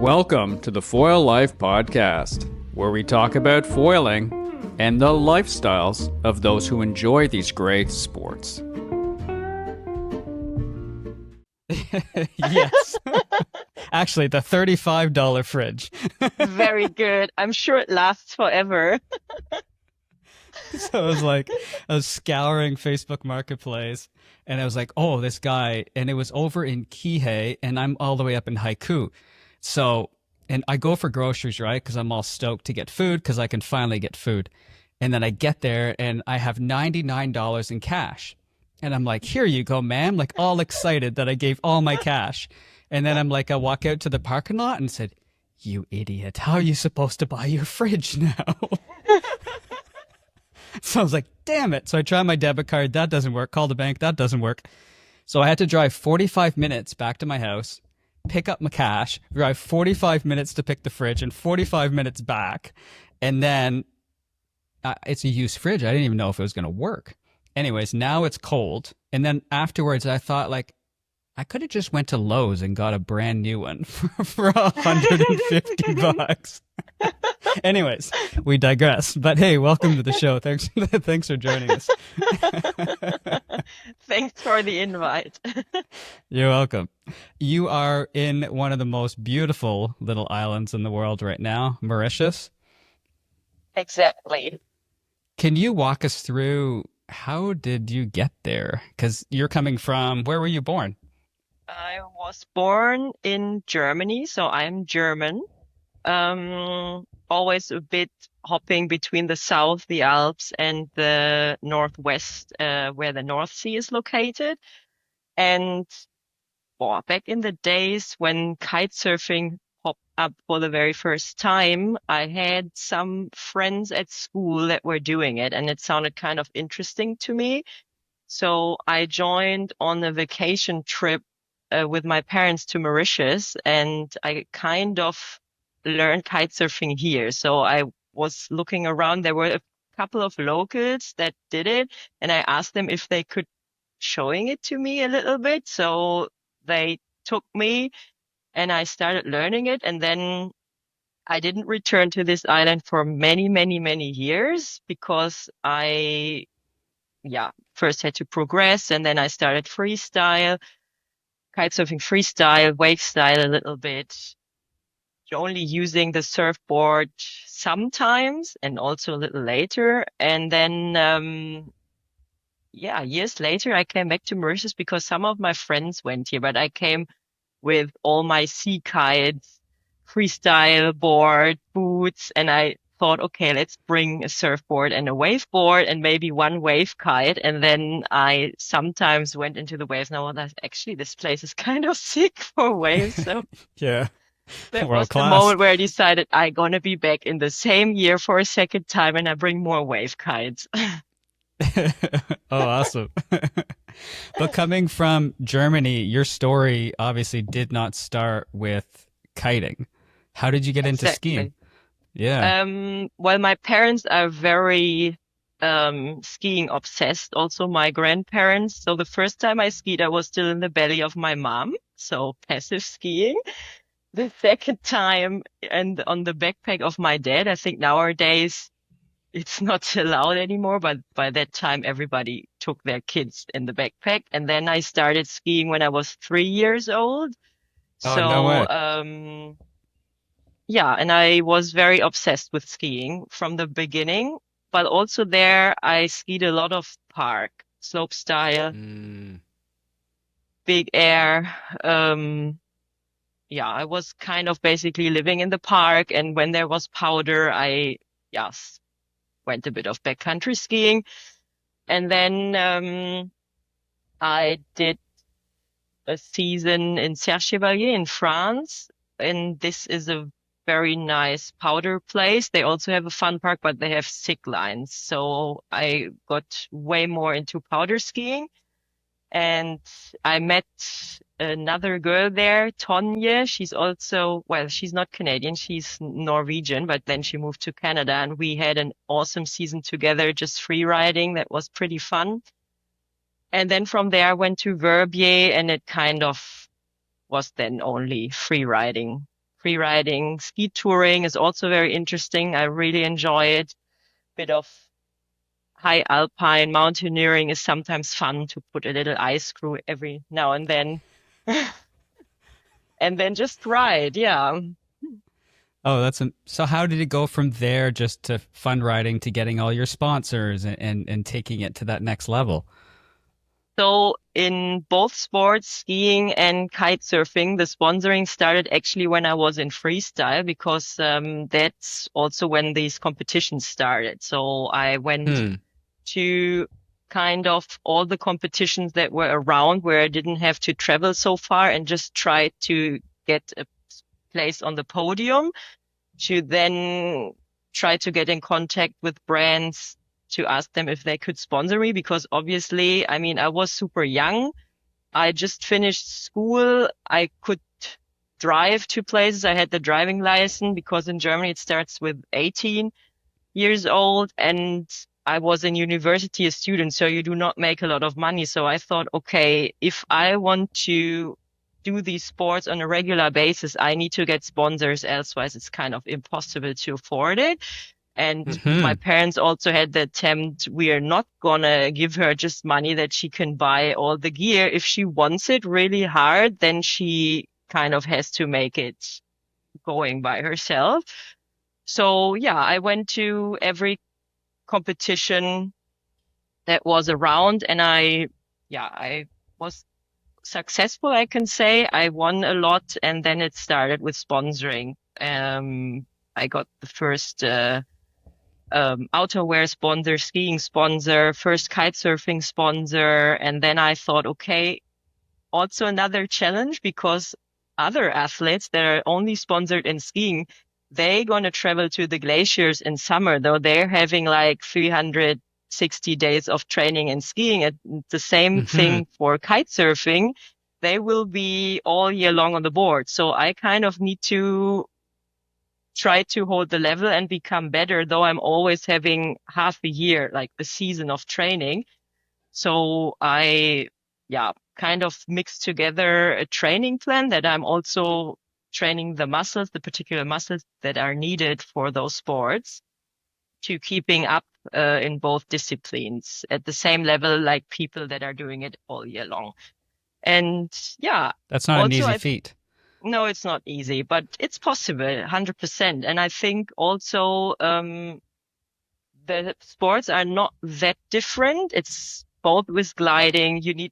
Welcome to the Foil Life Podcast, where we talk about foiling and the lifestyles of those who enjoy these great sports. Yes. Actually, the $35 fridge. Very good. I'm sure it lasts forever. So I was scouring Facebook Marketplace and I was like, oh, this guy. And it was over in Kihei and I'm all the way up in Haiku. So, and I go for groceries, right? Because I'm all stoked to get food because I can finally get food. And then I get there and I have $99 in cash. And I'm like, here you go, ma'am. Like all excited that I gave all my cash. And then I'm like, I walk out to the parking lot and said, you idiot, how are you supposed to buy your fridge now? So I was like, damn it. So I try my debit card. That doesn't work. Call the bank. That doesn't work. So I had to drive 45 minutes back to my house, pick up my cash, drive 45 minutes to pick the fridge and 45 minutes back. And then it's a used fridge. I didn't even know if it was going to work. Anyways, now it's cold. And then afterwards, I thought like, I could have just went to Lowe's and got a brand new one for $150. Anyways, we digress. But hey, welcome to the show. Thanks for joining us. Thanks for the invite. You're welcome. You are in one of the most beautiful little islands in the world right now, Mauritius. Exactly. Can you walk us through how did you get there? Because you're coming from, where were you born? I was born in Germany, so I'm German. Always a bit hopping between the south, the Alps, and the northwest, where the North Sea is located. And back in the days when kitesurfing popped up for the very first time, I had some friends at school that were doing it, and it sounded kind of interesting to me. So I joined on a vacation trip with my parents to Mauritius, and I kind of learned kitesurfing here. So I was looking around. There were a couple of locals that did it, and I asked them if they could showing it to me a little bit. So they took me and I started learning it. And then I didn't return to this island for many, many, many years because I first had to progress, and then I started freestyle, kitesurfing freestyle, wake style a little bit, only using the surfboard sometimes and also a little later. And then, years later, I came back to Mauritius because some of my friends went here, but I came with all my sea kites, freestyle board, boots, and I thought, okay, let's bring a surfboard and a waveboard and maybe one wave kite. And then I sometimes went into the waves. Now, well, actually, this place is kind of sick for waves. So Yeah. that World was the class. moment where I decided I'm going to be back in the same year for a second time and I bring more wave kites. Oh, awesome. But coming from Germany, your story obviously did not start with kiting. How did you get into skiing? Exactly. Yeah. Well, my parents are very skiing obsessed, also my grandparents. So the first time I skied, I was still in the belly of my mom, so passive skiing. The second time and on the backpack of my dad. I think nowadays it's not allowed anymore, but by that time everybody took their kids in the backpack. And then I started skiing when I was 3 years old. Oh, no way. So, and I was very obsessed with skiing from the beginning, but also there I skied a lot of park, slope style, big air. I was kind of basically living in the park, and when there was powder, I went a bit of backcountry skiing. And then I did a season in Serre-Chevalier in France, and this is a very nice powder place. They also have a fun park, but they have sick lines. So I got way more into powder skiing. And I met another girl there, Tonje. She's also, well, she's not Canadian, she's Norwegian, but then she moved to Canada, and we had an awesome season together, just free riding. That was pretty fun. And then from there, I went to Verbier, and it kind of was then only free riding free riding. Ski touring is also very interesting. I really enjoy it. Bit of high alpine mountaineering is sometimes fun to put a little ice screw every now and then. And then just ride, yeah. Oh, so how did it go from there just to fun riding to getting all your sponsors and taking it to that next level? So in both sports, skiing and kite surfing, the sponsoring started actually when I was in freestyle because that's also when these competitions started. So I went to kind of all the competitions that were around where I didn't have to travel so far and just tried to get a place on the podium to then try to get in contact with brands to ask them if they could sponsor me because obviously, I mean, I was super young. I just finished school. I could drive to places. I had the driving license because in Germany it starts with 18 years old and I was in university a student, so you do not make a lot of money. So I thought, okay, if I want to do these sports on a regular basis, I need to get sponsors. Elsewise, it's kind of impossible to afford it. And my parents also had the attempt, we are not gonna give her just money that she can buy all the gear. If she wants it really hard, then she kind of has to make it going by herself. So yeah, I went to every competition that was around and I was successful, I can say. I won a lot and then it started with sponsoring. I got the first outerwear sponsor, skiing sponsor, first kite surfing sponsor. And then I thought, okay, also another challenge because other athletes that are only sponsored in skiing, they're going to travel to the glaciers in summer, though they're having like 360 days of training and skiing. And the same thing for kite surfing. They will be all year long on the board. So I kind of need to try to hold the level and become better, though I'm always having half a year, like the season of training. So I, kind of mixed together a training plan that I'm also training the muscles, the particular muscles that are needed for those sports to keeping up in both disciplines at the same level like people that are doing it all year long. And yeah, that's not an easy feat. No, it's not easy, but it's possible, 100%. And I think also the sports are not that different. It's both with gliding. You need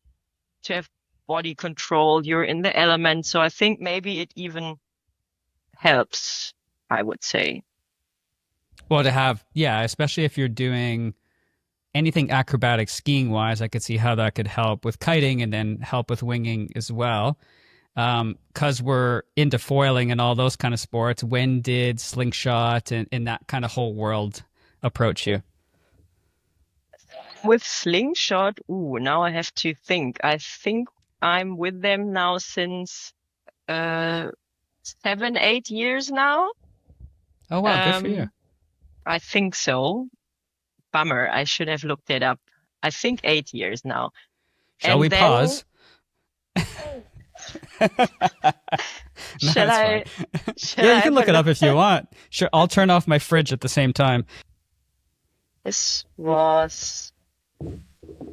to have body control. You're in the element. So I think maybe it even helps, I would say. Well, to have, especially if you're doing anything acrobatic skiing wise, I could see how that could help with kiting and then help with winging as well. Because we're into foiling and all those kind of sports. When did Slingshot and that kind of whole world approach you? With Slingshot, now I have to think. I think I'm with them now since 7-8 years now. Oh wow, good for you. I think so. Bummer, I should have looked it up. I think 8 years now. Shall we pause? Shall I? You can look it up if you want. Sure, I'll turn off my fridge at the same time. This was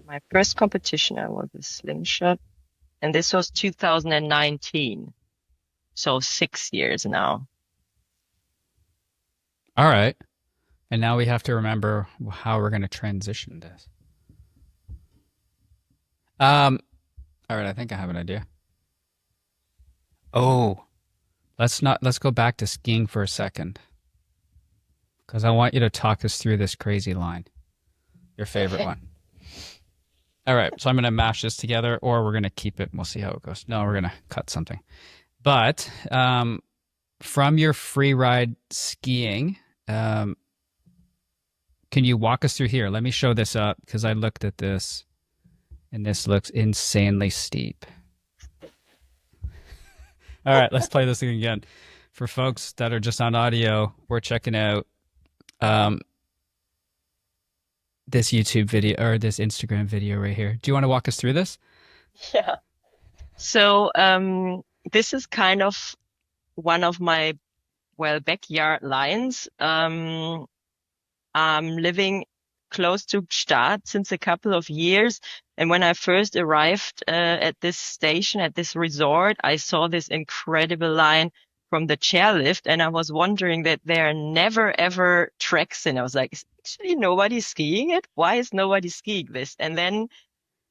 my first competition. I was a Slingshot, and this was 2019. So 6 years now. All right. And now we have to remember how we're going to transition this. All right, I think I have an idea. Oh, let's go back to skiing for a second. Because I want you to talk us through this crazy line. Your favorite one. All right, so I'm going to mash this together, or we're going to keep it and we'll see how it goes. No, we're going to cut something. But from your free ride skiing, can you walk us through here? Let me show this up because I looked at this and this looks insanely steep. All right, let's play this thing again. For folks that are just on audio, we're checking out this YouTube video or this Instagram video right here. Do you want to walk us through this? Yeah. So this is kind of one of my, well, backyard lines. I'm living close to Gstaad since a couple of years. And when I first arrived at this station, at this resort, I saw this incredible line from the chairlift. And I was wondering that there are never ever tracks. And I was like, is actually nobody skiing it? Why is nobody skiing this? And then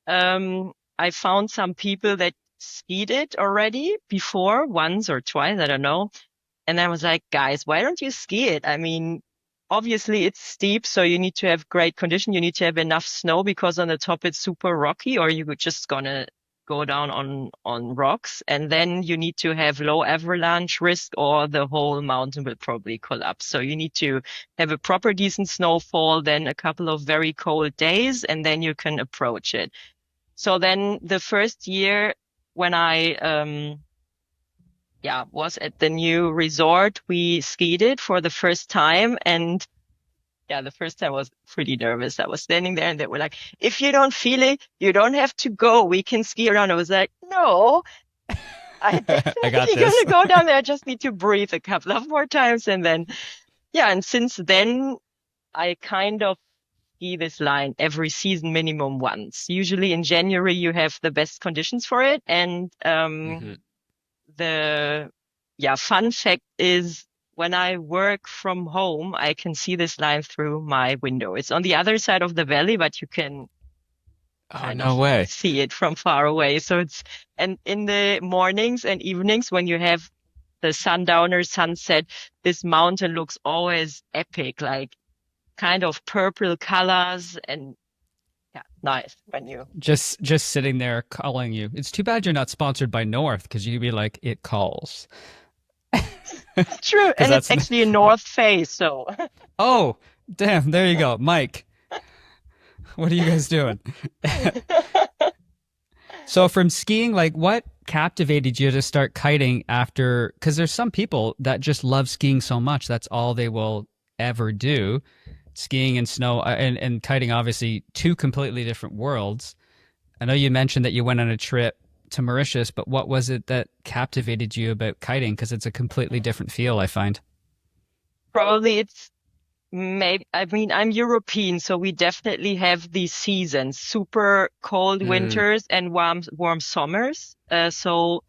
I found some people that skied it already before, once or twice, I don't know. And I was like, guys, why don't you ski it? I mean, obviously it's steep, so you need to have great condition. You need to have enough snow because on the top it's super rocky, or you're just gonna go down on rocks. And then you need to have low avalanche risk, or the whole mountain will probably collapse. So you need to have a proper decent snowfall, then a couple of very cold days, and then you can approach it. So then the first year when I was at the new resort, we skied it for the first time. And yeah, the first time I was pretty nervous. I was standing there and they were like, if you don't feel it, you don't have to go. We can ski around. I was like, no, I I got definitely this. gonna go down there. I just need to breathe a couple of more times. And then, yeah, and since then, I kind of ski this line every season minimum once. Usually in January, you have the best conditions for it. And the fun fact is when I work from home, I can see this line through my window. It's on the other side of the valley, but you can Oh, kind no of way. see it from far away. So and in the mornings and evenings when you have the sundowner sunset, this mountain looks always epic, like kind of purple colors and yeah, nice when you. Just sitting there calling you. It's too bad you're not sponsored by North because you'd be like, it calls. True. Because And it's that's actually a north face. So oh, damn, there you go. Mike, what are you guys doing? So from skiing, like what captivated you to start kiting after? Because there's some people that just love skiing so much that's all they will ever do. Skiing and snow and kiting, obviously, two completely different worlds. I know you mentioned that you went on a trip to Mauritius, but what was it that captivated you about kiting? Because it's a completely different feel, I find. probably it's maybe, I mean, I'm European, so we definitely have these seasons, super cold Mm. winters and warm summers. So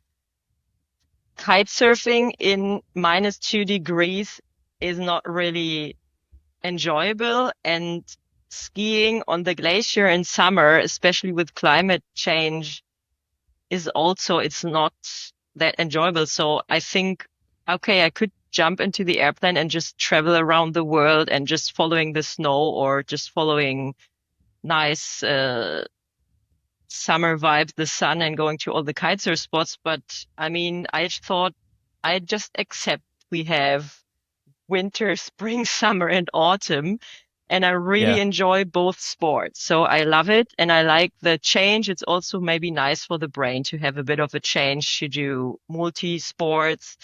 kite surfing in -2 degrees is not really enjoyable. And skiing on the glacier in summer, especially with climate change, is also, it's not that enjoyable. So I think, okay, I could jump into the airplane and just travel around the world and just following the snow or just following nice summer vibes, the sun, and going to all the kitesurf spots. But I mean, I thought I just accept we have winter, spring, summer, and autumn. And I really Yeah. enjoy both sports. So I love it and I like the change. It's also maybe nice for the brain to have a bit of a change to do multi sports.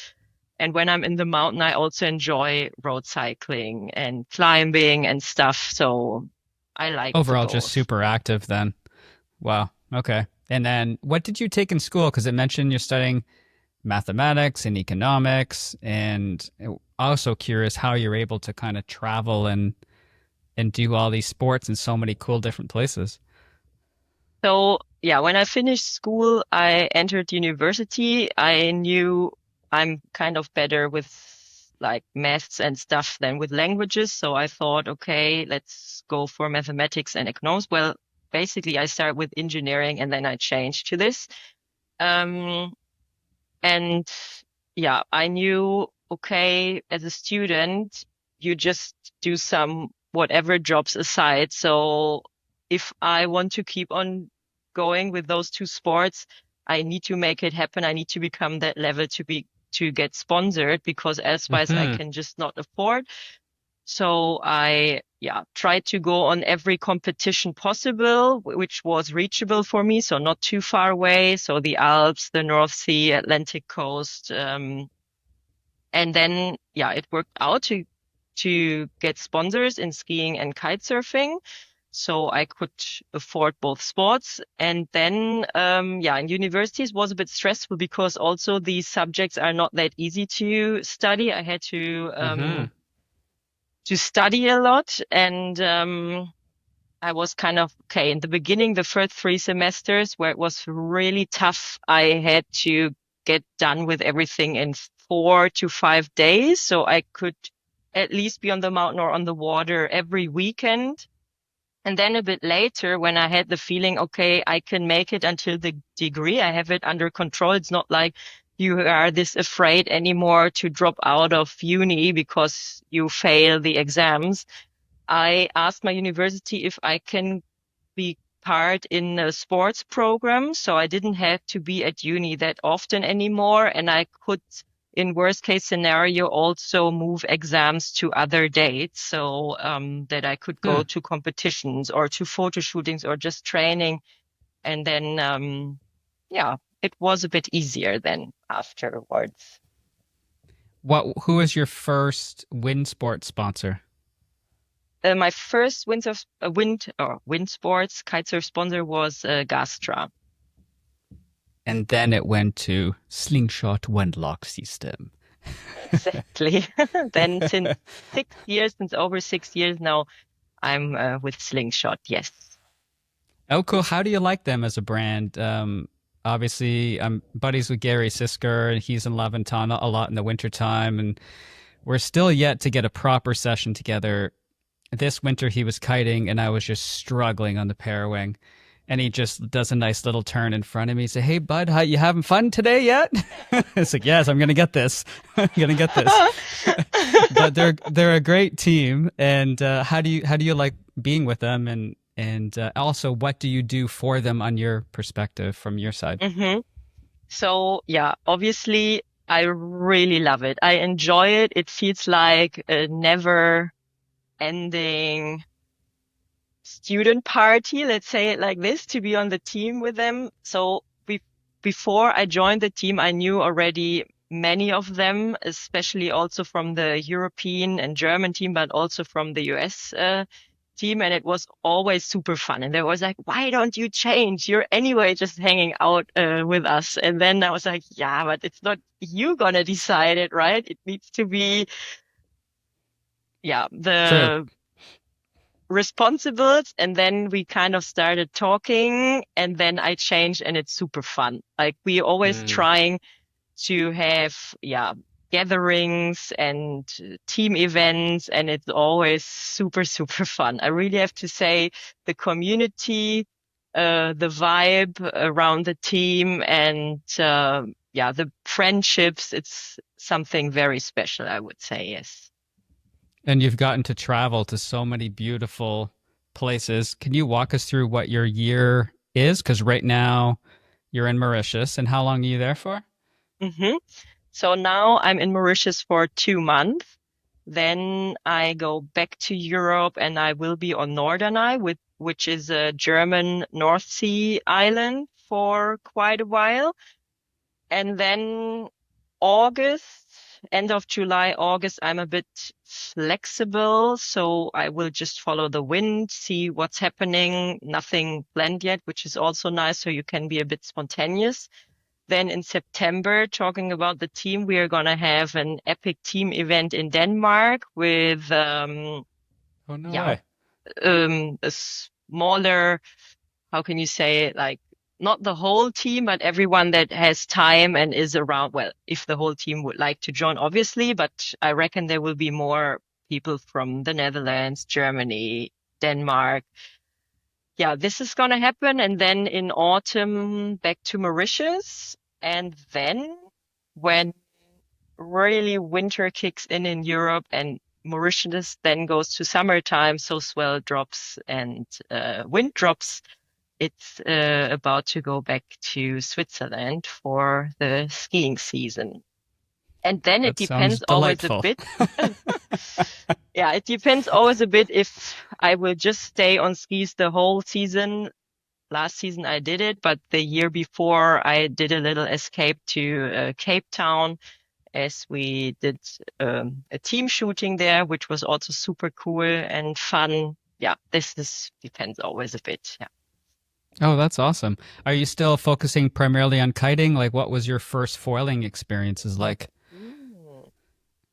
And when I'm in the mountain, I also enjoy road cycling and climbing and stuff. So I like the Overall, just both. super active then. Wow. Okay. And then what did you take in school? Because it mentioned you're studying mathematics and economics. And also curious how you're able to kind of travel and do all these sports in so many cool different places. So yeah, when I finished school, I entered university. I knew I'm kind of better with like maths and stuff than with languages. So I thought, okay, let's go for mathematics and economics. Well, basically I started with engineering and then I changed to this. Um, and yeah, I knew, okay, as a student, you just do some whatever jobs aside. So if I want to keep on going with those two sports, I need to make it happen. I need to become that level to get sponsored because elsewise I Hmm. can just not afford. So I, tried to go on every competition possible, which was reachable for me. So not too far away. So the Alps, the North Sea, Atlantic coast. And then, it worked out to get sponsors in skiing and kite surfing. so I could afford both sports. And then, in universities was a bit stressful because also these subjects are not that easy to study. I had to study a lot, and I was kind of okay in the beginning, the first 3 semesters where it was really tough. I had to get done with everything in 4 to 5 days, so I could at least be on the mountain or on the water every weekend. And then a bit later, when I had the feeling, okay, I can make it until the degree, I have it under control. It's not like you are this afraid anymore to drop out of uni because you fail the exams. I asked my university if I can be part in a sports program. So I didn't have to be at uni that often anymore. And I could, in worst case scenario, also move exams to other dates so that I could go to competitions or to photo shootings or just training. And then, it was a bit easier then afterwards. Who was your first wind sports sponsor? My first wind sports kitesurf sponsor was Gastra. And then it went to Slingshot OneLock system. Exactly. Then since over 6 years now, I'm with Slingshot. Yes. Oh, cool. How do you like them as a brand? Obviously, I'm buddies with Gary Sisker, and he's in Levanton a lot in the wintertime, and we're still yet to get a proper session together. This winter he was kiting, and I was just struggling on the parawing. And he just does a nice little turn in front of me. Say, "Hey, bud, how you having fun today yet?" It's like, "Yes, I'm gonna get this. I'm gonna get this." But they're a great team. And how do you like being with them? And also, what do you do for them on your perspective from your side? Mm-hmm. So yeah, obviously I really love it. I enjoy it. It feels like a never ending student party, let's say it like this, to be on the team with them. So before I joined the team, I knew already many of them, especially also from the European and German team, but also from the US team. And it was always super fun. And they was like, "Why don't you change? You're anyway just hanging out with us." And then I was like, "Yeah, but it's not you gonna decide it, right? It needs to be, the True. responsibles." And then we kind of started talking, and then I changed, and it's super fun. Like we always trying to have, gatherings and team events, and it's always super, super fun. I really have to say the community, the vibe around the team, and the friendships, it's something very special, I would say. Yes. And you've gotten to travel to so many beautiful places. Can you walk us through what your year is? Because right now you're in Mauritius, and how long are you there for? Mm-hmm. So now I'm in Mauritius for 2 months. Then I go back to Europe, and I will be on Norderney, which is a German North Sea island, for quite a while. And then end of July, August, I'm a bit flexible. So I will just follow the wind, see what's happening. Nothing planned yet, which is also nice. So you can be a bit spontaneous. Then in September, talking about the team, we are going to have an epic team event in Denmark with, Oh, no way. a smaller, how can you say it, like not the whole team, but everyone that has time and is around. Well, if the whole team would like to join, obviously, but I reckon there will be more people from the Netherlands, Germany, Denmark. Yeah, this is going to happen. And then in autumn, back to Mauritius. And then when really winter kicks in Europe, and Mauritius then goes to summertime, so swell drops and wind drops, it's about to go back to Switzerland for the skiing season. And then it That sounds depends always a delightful. bit. Yeah, it depends always a bit if I will just stay on skis the whole season. Last season I did it, but the year before I did a little escape to Cape Town, as we did a team shooting there, which was also super cool and fun. yeah, this depends always a bit. Yeah. Oh, that's awesome. Are you still focusing primarily on kiting? Like, what was your first foiling experiences like?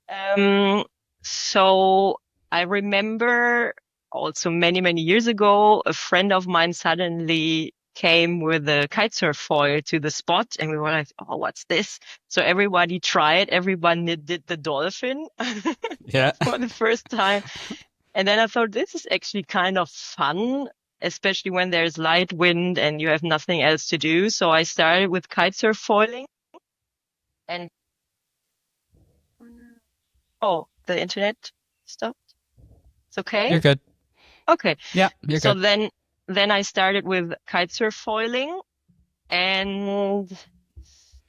Mm. So I remember also many, many years ago, a friend of mine suddenly came with a kitesurf foil to the spot, and we were like, "Oh, what's this?" So everybody tried. Everyone did the dolphin Yeah. for the first time. And then I thought this is actually kind of fun, especially when there's light wind and you have nothing else to do. So I started with kitesurf foiling and oh, the internet stopped. It's okay. You're good. Okay. Yeah, you're So good. then I started with kitesurf foiling, and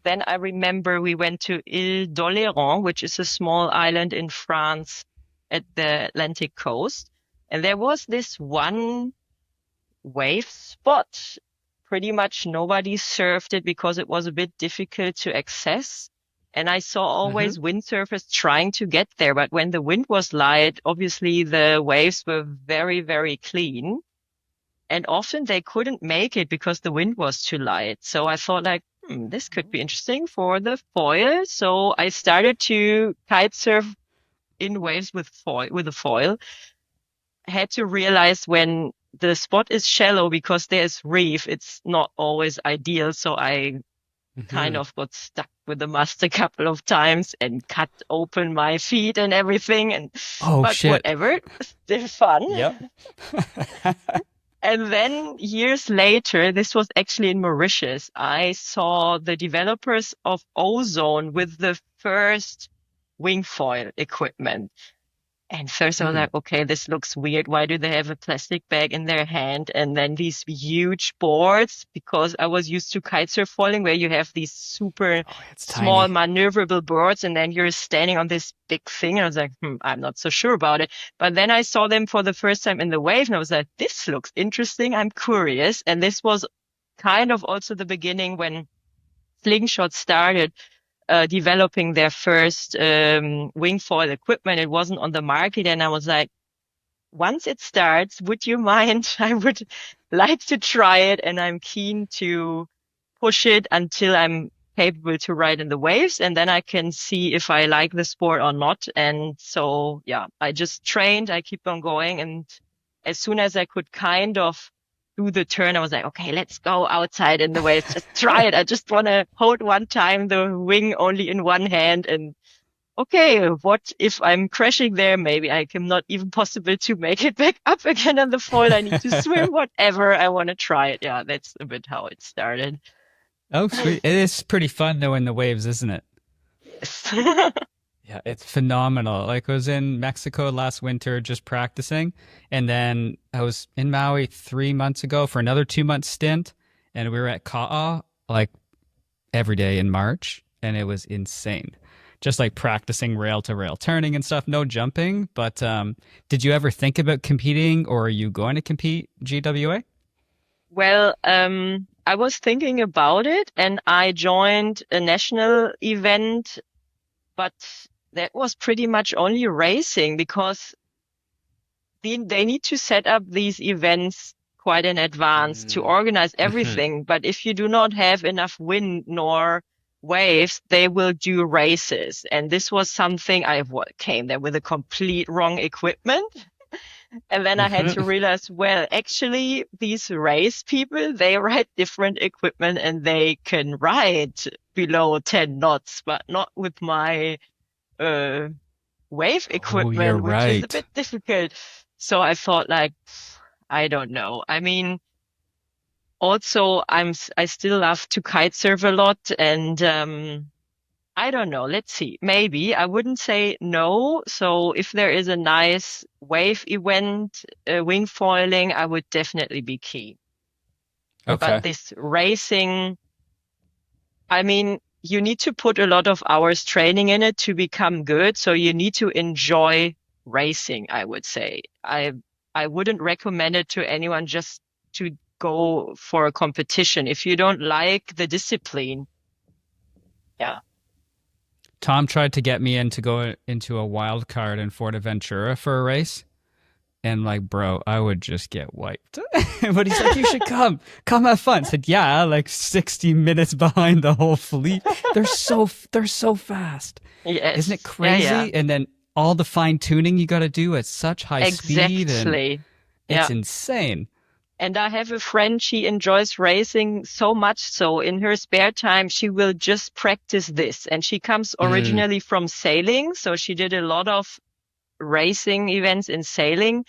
then I remember we went to Ile d'Oléron, which is a small island in France at the Atlantic coast. And there was this one wave spot. Pretty much nobody surfed it because it was a bit difficult to access. And I saw Hmm. always windsurfers trying to get there, but when the wind was light, obviously the waves were very, very clean. And often they couldn't make it because the wind was too light. So I thought like, this could be interesting for the foil. So I started to kite surf in waves with a foil. I had to realize when the spot is shallow because there's reef, it's not always ideal. So I kind Hmm. of got stuck with the mast a couple of times and cut open my feet and everything. Oh, But shit. whatever, still fun. Yep. And then years later, this was actually in Mauritius, I saw the developers of Ozone with the first wing foil equipment. And first I was Mm. like, okay, this looks weird. Why do they have a plastic bag in their hand? And then these huge boards, because I was used to kitesurf foiling where you have these super Oh, it's small tiny. maneuverable boards and then you're standing on this big thing. And I was like, I'm not so sure about it. But then I saw them for the first time in the wave and I was like, this looks interesting. I'm curious. And this was kind of also the beginning when Slingshot started developing their first wing foil equipment. It wasn't on the market, and I was like, once it starts, would you mind? I would like to try it, and I'm keen to push it until I'm capable to ride in the waves, and then I can see if I like the sport or not. And so, yeah, I just trained, I keep on going, and as soon as I could kind of do the turn, I was like, okay, let's go outside in the waves, just try it. I just want to hold one time the wing only in one hand and okay, what if I'm crashing there? Maybe I can not even possible to make it back up again on the foil. I need to swim, whatever. I want to try it. Yeah, that's a bit how it started. Oh, sweet. It is pretty fun though in the waves, isn't it? Yes. Yeah, it's phenomenal. Like I was in Mexico last winter just practicing, and then I was in Maui 3 months ago for another 2 month stint, and we were at Ka'a like every day in March, and it was insane. Just like practicing rail to rail turning and stuff, no jumping. But did you ever think about competing, or are you going to compete GWA? Well, I was thinking about it and I joined a national event, but that was pretty much only racing because they need to set up these events quite in advance to Mm. organize Hmm. everything. But if you do not have enough wind nor waves, they will do races. And this was something I came there with a complete wrong equipment. And then I had to Hmm. realize, well, actually, these race people, they ride different equipment and they can ride below 10 knots, but not with my uh, wave Oh, you're equipment, which is a right. bit difficult. So I thought like, I don't know. I mean, also I still love to kite surf a lot and, I don't know. Let's see. Maybe I wouldn't say no. So if there is a nice wave event, wing foiling, I would definitely be keen. But Okay. this racing, I mean, you need to put a lot of hours training in it to become good. So you need to enjoy racing, I would say. I wouldn't recommend it to anyone just to go for a competition. If you don't like the discipline, yeah. Tom tried to get me in to go into a wild card in Fort Aventura for a race. And like, bro, I would just get wiped. But he's like, you should come have fun. I said, yeah, like 60 minutes behind the whole fleet. They're so fast. Isn't it Yes. Yeah, yeah. crazy? And then all the fine tuning you got to do at such high speed, and Exactly. it's Yeah. insane. And I have a friend, she enjoys racing so much so in her spare time, she will just practice this. And she comes Mm, originally from sailing, so she did a lot of racing events in sailing.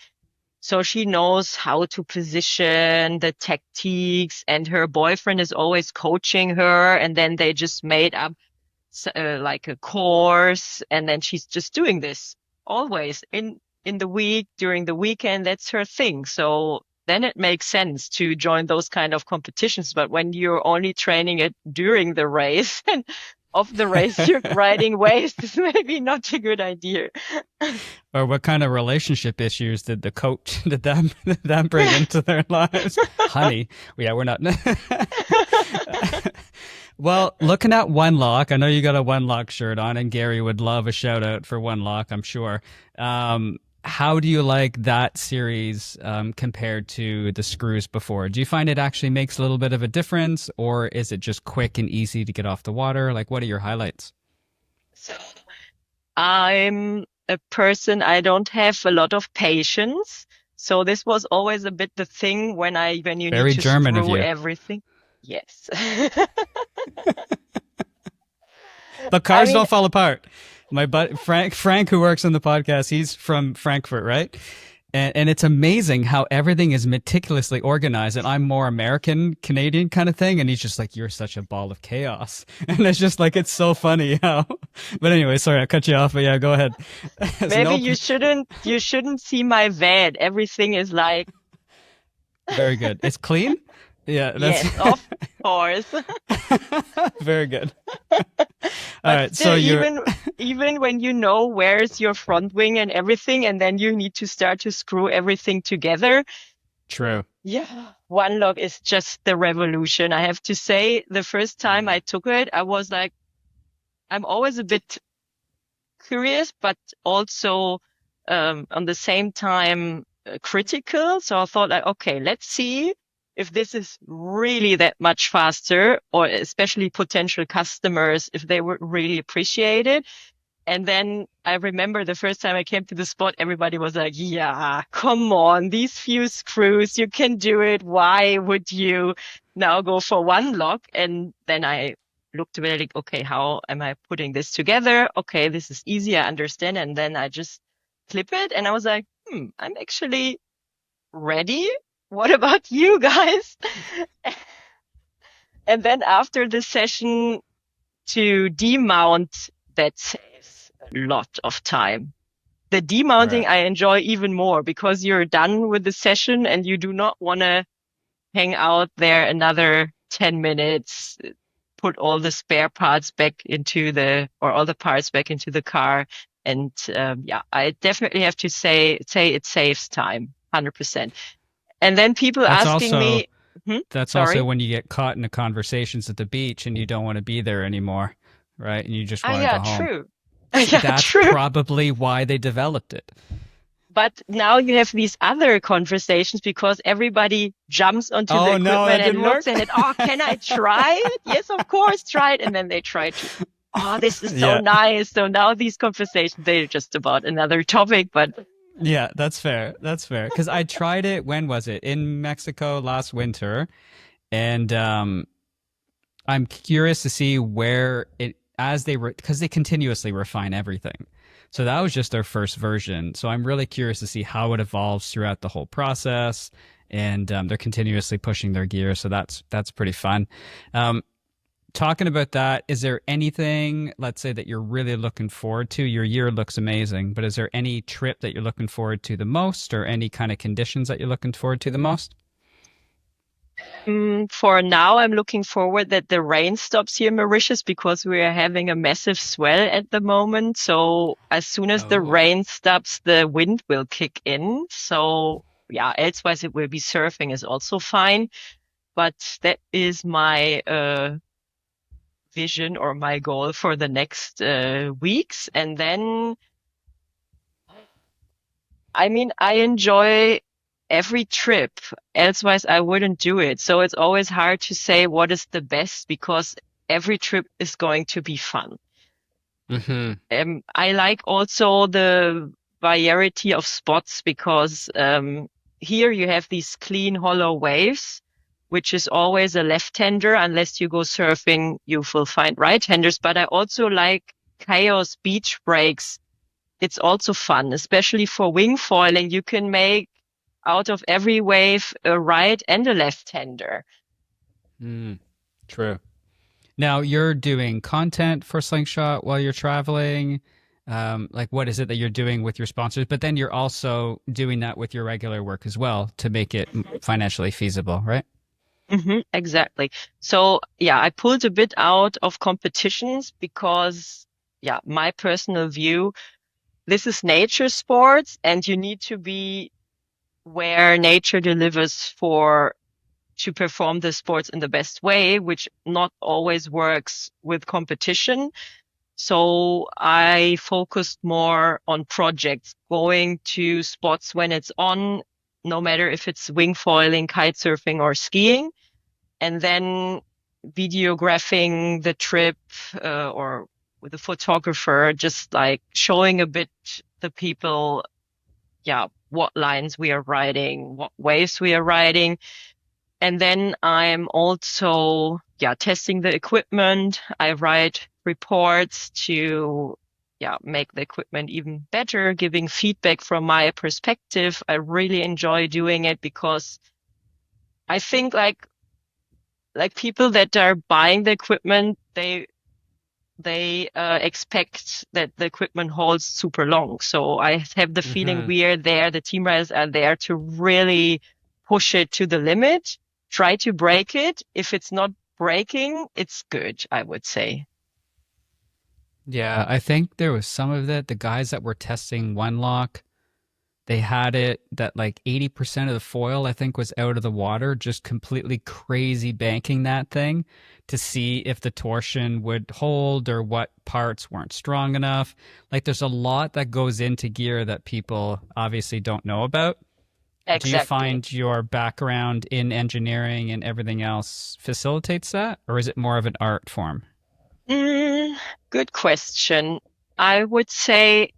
So she knows how to position the tactiques, and her boyfriend is always coaching her. And then they just made up like a course, and then she's just doing this always in the week, during the weekend. That's her thing. So then it makes sense to join those kind of competitions. But when you're only training it during the race and of the race you're riding waves, is maybe not a good idea. or what kind of relationship issues did the coach did that bring into their lives? Honey, yeah, we're not. Well, looking at OneLock, I know you got a OneLock shirt on, and Gary would love a shout out for OneLock, I'm sure. How do you like that series compared to the screws before? Do you find it actually makes a little bit of a difference, or is it just quick and easy to get off the water? Like, what are your highlights? So I'm a person, I don't have a lot of patience. So this was always a bit the thing when you need Very to German of screw you. everything. Yes. But I cars mean, don't fall apart. My buddy Frank, who works on the podcast, he's from Frankfurt, right? And it's amazing how everything is meticulously organized. And I'm more American, Canadian kind of thing. And he's just like, you're such a ball of chaos. And it's just like, it's so funny how. But anyway, sorry, I cut you off. But yeah, go ahead. There's maybe no, you shouldn't see my van. Everything is like, very good. It's clean. Yeah, that's yes, of course. very good. All But right. So still, you're, even when you know where's your front wing and everything, and then you need to start to screw everything together. true. Yeah, OneLock is just the revolution. I have to say, the first time I took it, I was like, I'm always a bit curious, but also on the same time critical. So I thought like, okay, let's see if this is really that much faster, or especially potential customers, if they would really appreciate it. And then I remember the first time I came to the spot, everybody was like, yeah, come on, these few screws, you can do it. Why would you now go for OneLock? And then I looked at it like, okay, how am I putting this together? Okay, this is easy, I understand. And then I just clip it, and I was like, I'm actually ready. What about you guys? And then after the session, to demount, that saves a lot of time. The demounting Right. I enjoy even more because you're done with the session and you do not want to hang out there another 10 minutes, put all the spare parts back or all the parts back into the car. And yeah, I definitely have to say it saves time, 100%. And then people That's asking also me, hmm, That's also sorry. when you get caught in the conversations at the beach and you don't want to be there anymore, right? And you just Ah, want to yeah, go home. true. Yeah, That's true. probably why they developed it. But now you have these other conversations because everybody jumps onto the Oh no, equipment that and didn't looks work. and oh, can I try it? Yes, of course, try it. And then they try to, oh, this is so Yeah, nice. So now these conversations, they're just about another topic, but yeah, that's fair. That's fair. Because I tried it. When was it? In Mexico last winter, and I'm curious to see where it as they because they continuously refine everything. So that was just their first version. So I'm really curious to see how it evolves throughout the whole process. And they're continuously pushing their gear, so that's pretty fun. Um, Talking about that, is there anything, let's say, that you're really looking forward to? Your year looks amazing, but is there any trip that you're looking forward to the most, or any kind of conditions that you're looking forward to the most? for now, I'm looking forward that the rain stops here in Mauritius because we are having a massive swell at the moment. So as soon as the Oh, rain stops, the wind will kick in. So yeah, elsewise it will be surfing is also fine. But that is my vision or my goal for the next weeks. And then I mean, I enjoy every trip. Elsewise, I wouldn't do it. So it's always hard to say what is the best because every trip is going to be fun. Mm-hmm. I like also the variety of spots because here you have these clean, hollow waves, which is always a left-hander. Unless you go surfing, you will find right-handers. But I also like chaos beach breaks. It's also fun, especially for wing foiling. You can make out of every wave a right and a left-hander. Mm, true. Now you're doing content for Slingshot while you're traveling. Like, what is it that you're doing with your sponsors? But then you're also doing that with your regular work as well to make it financially feasible, right? Exactly. So yeah, I pulled a bit out of competitions because yeah, my personal view, this is nature sports and you need to be where nature delivers for to perform the sports in the best way, which not always works with competition. So I focused more on projects, going to spots when it's on, no matter if it's wing foiling, kite surfing, or skiing, and then videographing the trip or with a photographer, just like showing a bit the people, yeah, what lines we are riding, what waves we are riding. And then I'm also, yeah, testing the equipment. I write reports to, yeah, make the equipment even better, giving feedback from my perspective. I really enjoy doing it because I think like people that are buying the equipment, they expect that the equipment holds super long. So I have the feeling Mm-hmm. we are there, the team riders are there to really push it to the limit, try to break it. If it's not breaking, it's good, I would say. Yeah, I think there was some of it. The guys that were testing OneLock, they had it that like 80% of the foil, I think, was out of the water, just completely crazy banking that thing to see if the torsion would hold or what parts weren't strong enough. Like, there's a lot that goes into gear that people obviously don't know about. Do you Exactly. find your background in engineering and everything else facilitates that, or is it more of an art form? Mm, good question. I would say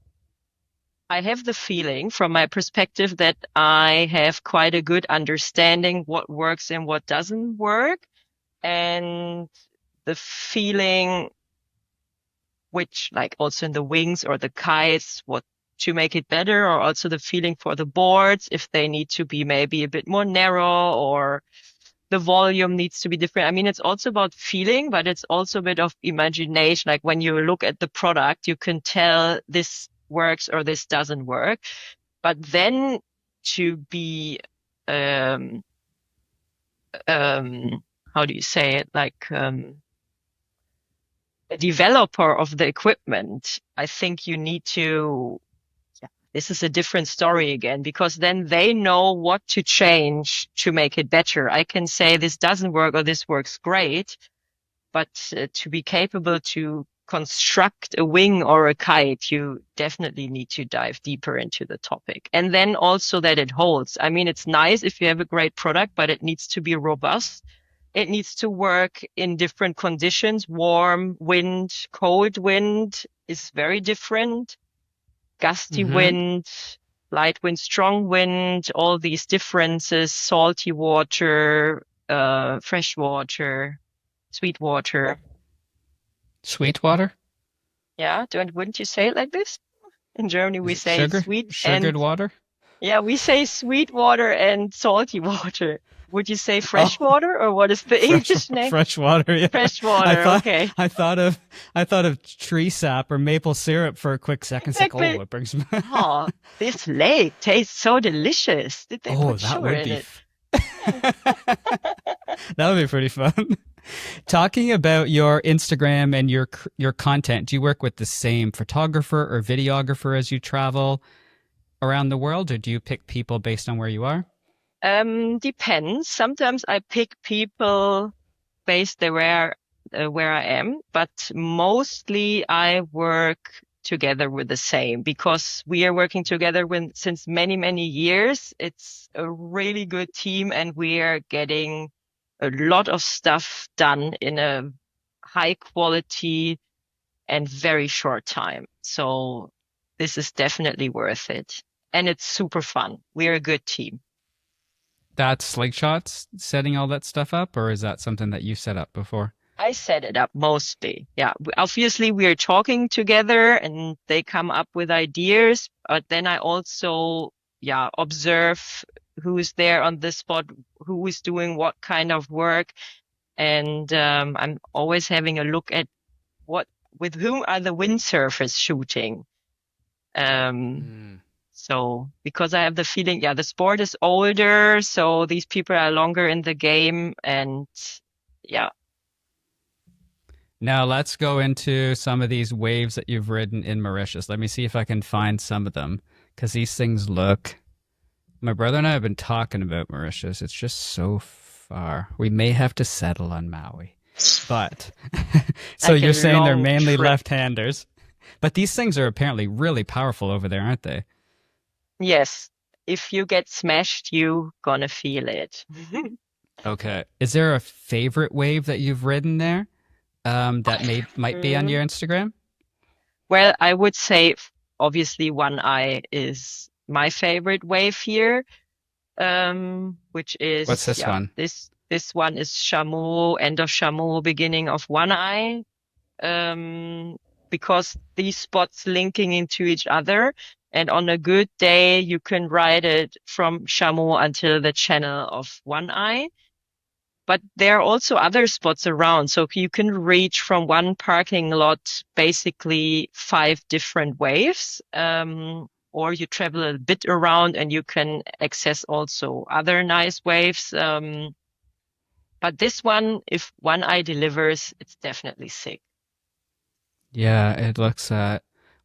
I have the feeling from my perspective that I have quite a good understanding what works and what doesn't work. And the feeling which like also in the wings or the kites, what to make it better, or also the feeling for the boards, if they need to be maybe a bit more narrow or the volume needs to be different. I mean, it's also about feeling, but it's also a bit of imagination. Like when you look at the product, you can tell this works or this doesn't work. But then to be, um, how do you say it? Like, a developer of the equipment, I think you need to, yeah, this is a different story again, because then they know what to change to make it better. I can say this doesn't work or this works great, but to be capable to construct a wing or a kite, you definitely need to dive deeper into the topic. And then also that it holds. I mean, it's nice if you have a great product, but it needs to be robust. It needs to work in different conditions. Warm wind, cold wind is very different. Gusty Mm-hmm. wind, light wind, strong wind, all these differences, salty water, fresh water, sweet water. Sweetwater? Yeah, wouldn't you say it like this? In Germany, Is we it say sugar? sweet and Sugared water? yeah, we say sweet water and salty water. Would you say Oh, fresh water or what is the fresh English name? fresh water. Yeah, Fresh I water. thought Okay. I thought of I thought of tree sap or maple syrup for a quick second. It's like, oh, Exactly. it brings. Oh, this lake tastes so delicious. Did they Oh, put that sugar would in be it? that would be pretty fun. Talking about your Instagram and your content, do you work with the same photographer or videographer as you travel around the world, or do you pick people based on where you are? Depends. Sometimes I pick people based where I am, but mostly I work together with the same, because we are working together since many, many years. It's a really good team, and we are getting a lot of stuff done in a high quality and very short time. So this is definitely worth it. And it's super fun. We're a good team. That's Slingshot's setting all that stuff up, or is that something that you set up before? I set it up mostly. Yeah. Obviously, we are talking together and they come up with ideas, but then I also, observe who's there on the spot, who is doing what kind of work. And I'm always having a look at with whom are the windsurfers shooting. So because I have the feeling, the sport is older, so these people are longer in the game, and yeah. Now let's go into some of these waves that you've ridden in Mauritius. Let me see if I can find some of them, because these things look. My brother and I have been talking about Mauritius. It's just so far. We may have to settle on Maui. But so Like a you're saying they're long mainly trip. left-handers, but these things are apparently really powerful over there, aren't they? Yes, if you get smashed, you gonna feel it. Okay. Is there a favorite wave that you've ridden there that might be on your Instagram? Well, I would say obviously One Eye is my favorite wave here, which is What's this one? This one is Chameau, end of Chameau, beginning of One Eye, because these spots linking into each other. And on a good day, you can ride it from Chameau until the channel of One Eye. But there are also other spots around. So you can reach from one parking lot basically 5 different waves. Or you travel a bit around and you can access also other nice waves. But this one, if One Eye delivers, it's definitely sick. Yeah, it looks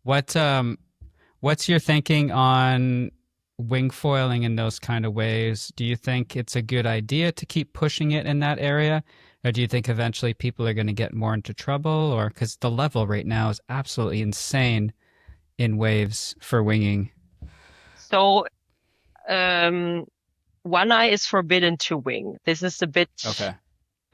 what's your thinking on wing foiling in those kind of waves? Do you think it's a good idea to keep pushing it in that area? Or do you think eventually people are going to get more into trouble? Or because the level right now is absolutely insane in waves for winging. So, One Eye is forbidden to wing. This is a bit, Okay.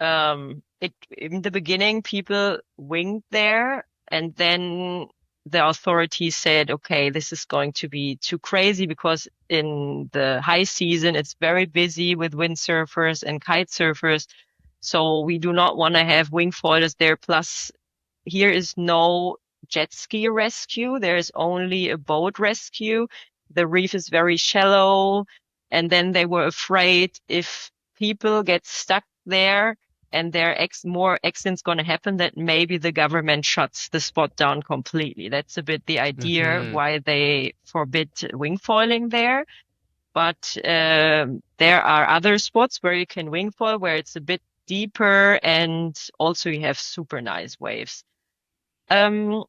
In the beginning, people winged there, and then the authorities said, okay, this is going to be too crazy, because in the high season, it's very busy with windsurfers and kite surfers. So we do not want to have wing foilers there. Plus, here is no jet ski rescue. There is only a boat rescue. The reef is very shallow. And then they were afraid if people get stuck there and more accidents going to happen, that maybe the government shuts the spot down completely. That's a bit the idea why they forbid wing foiling there. But there are other spots where you can wing foil, where it's a bit deeper, and also you have super nice waves. To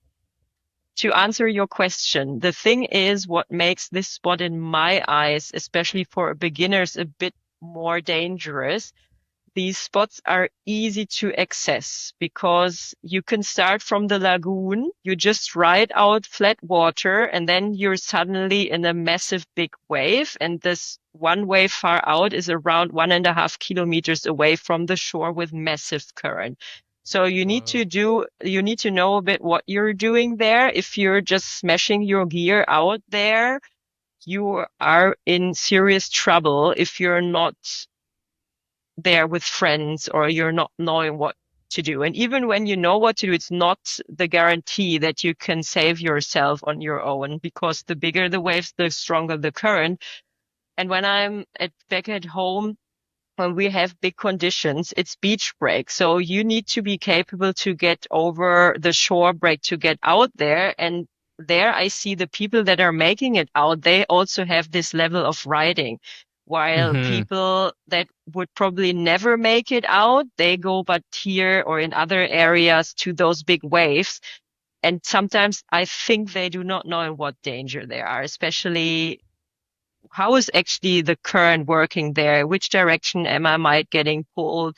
answer your question, the thing is, what makes this spot in my eyes, especially for beginners, a bit more dangerous. These spots are easy to access because you can start from the lagoon. You just ride out flat water, and then you're suddenly in a massive big wave. And this one wave far out is around 1.5 kilometers away from the shore with massive current. So you need to know a bit what you're doing there. If you're just smashing your gear out there, you are in serious trouble if you're not there with friends or you're not knowing what to do. And even when you know what to do, it's not the guarantee that you can save yourself on your own, because the bigger the waves, the stronger the current. And when I'm back at home, when we have big conditions, it's beach break. So you need to be capable to get over the shore break to get out there. And there I see the people that are making it out, they also have this level of riding. While people that would probably never make it out, they go but here or in other areas to those big waves. And sometimes I think they do not know in what danger they are, especially how is actually the current working there? Which direction am I getting pulled?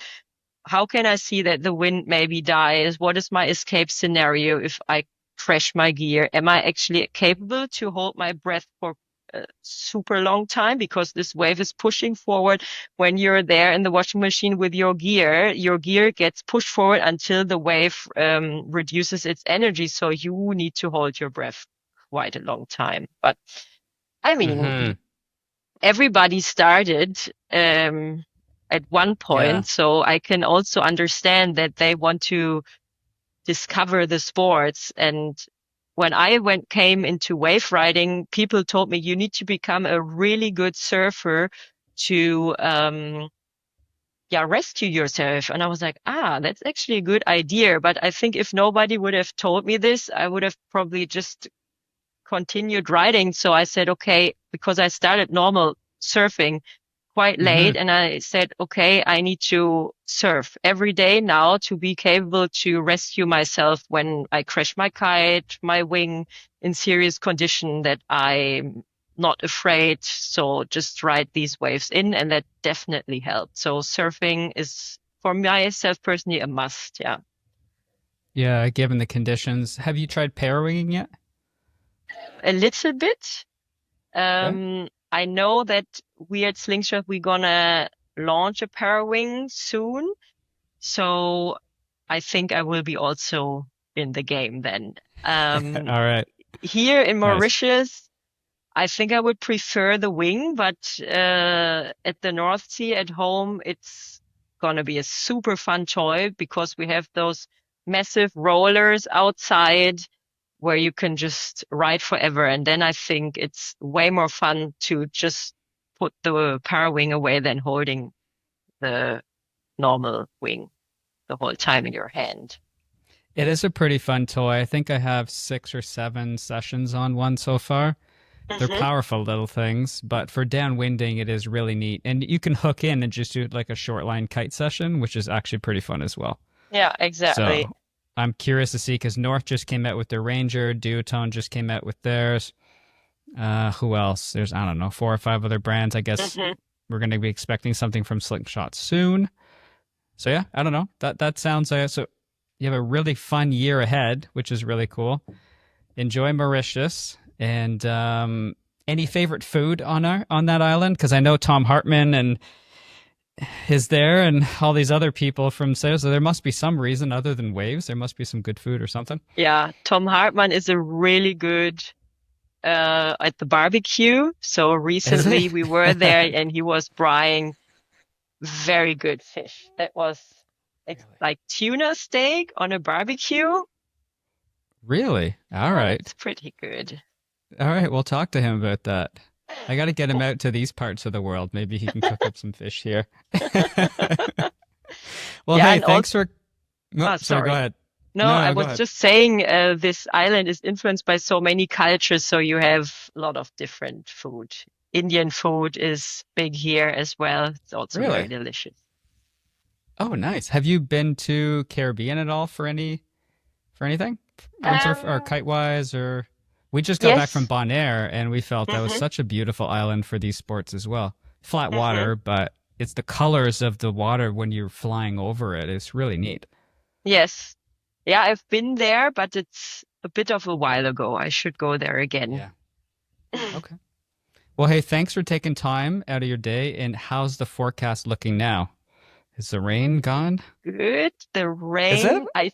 How can I see that the wind maybe dies? What is my escape scenario if I crash my gear? Am I actually capable to hold my breath for a super long time? Because this wave is pushing forward. When you're there in the washing machine with your gear gets pushed forward until the wave reduces its energy. So you need to hold your breath quite a long time. But I mean, Hmm. everybody started at one Yeah. point, so I can also understand that they want to discover the sports. And when I came into wave riding, people told me you need to become a really good surfer to rescue yourself. And I was like, that's actually a good idea. But I think if nobody would have told me this, I would have probably just continued riding. So I said, okay, because I started normal surfing quite Hmm. late, and I said, okay, I need to surf every day now to be capable to rescue myself when I crash my kite, my wing in serious condition, that I'm not afraid. So just ride these waves in, and that definitely helped. So surfing is for myself personally a must. Yeah. Yeah, given the conditions. Have you tried parawinging yet? A little bit. Yeah. I know that we at Slingshot, we're gonna launch a Parawing soon. So I think I will be also in the game then. Um, All right. Here in Nice. Mauritius, I think I would prefer the wing, but at the North Sea at home, it's gonna be a super fun toy because we have those massive rollers outside where you can just ride forever. And then I think it's way more fun to just put the power wing away than holding the normal wing the whole time in your hand. It is a pretty fun toy. I think I have 6 or 7 sessions on one so far. They're Hmm. powerful little things, but for downwinding, it is really neat. And you can hook in and just do like a short line kite session, which is actually pretty fun as well. Yeah, exactly. So I'm curious to see because North just came out with their Ranger, Duotone just came out with theirs. Who else? There's, I don't know, 4 or 5 other brands. I guess Hmm. we're going to be expecting something from Slingshot soon. So yeah, I don't know. That sounds so. You have a really fun year ahead, which is really cool. Enjoy Mauritius, and any favorite food on that island? Because I know Tom Hartman and is there, and all these other people from there. So there must be some reason other than waves. There must be some good food or something. Yeah, Tom Hartman is a really good at the barbecue. So Is recently he? we were there and he was frying very good fish. That was Really? like tuna steak on a barbecue. Really? All Oh, right. it's pretty good. All right. We'll talk to him about that. I got to get him out to these parts of the world. Maybe he can cook up some fish here. Well, Yeah, hey, and also, thanks for. Oh, sorry, go sorry. ahead. No, No, I no, go was ahead. just saying, this island is influenced by so many cultures, so you have a lot of different food. Indian food is big here as well. It's also very Really? delicious. Oh, nice. Have you been to Caribbean at all for anything? Windsurf or Um, kite wise or we just got back from yes. Bonaire and we felt that was Hmm. such a beautiful island for these sports as well. Flat Hmm. water, but it's the colors of the water when you're flying over it. It's really neat. Yes. Yeah, I've been there, but it's a bit of a while ago. I should go there again. Yeah. Okay. Well, hey, thanks for taking time out of your day. And how's the forecast looking now? Is the rain gone? Good. The Is it? rain,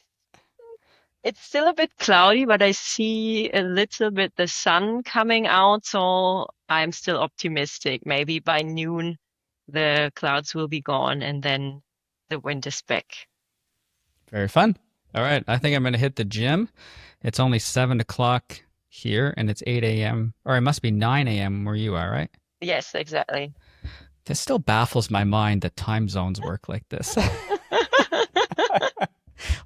it's still a bit cloudy, but I see a little bit the sun coming out, so I'm still optimistic. Maybe by noon the clouds will be gone and then the wind is back. Very fun. All right. I think I'm going to hit the gym. It's only 7 o'clock here and it's 8 a.m. Or it must be 9 a.m. where you are, right? Yes, exactly. This still baffles my mind that time zones work like this.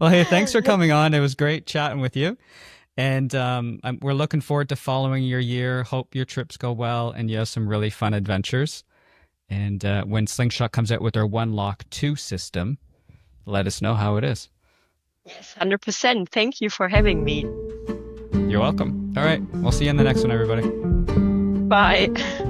Well, hey, thanks for coming on. It was great chatting with you. And we're looking forward to following your year. Hope your trips go well and you have some really fun adventures. And when Slingshot comes out with their OneLock 2 system, let us know how it is. Yes, 100%. Thank you for having me. You're welcome. All right. We'll see you in the next one, everybody. Bye.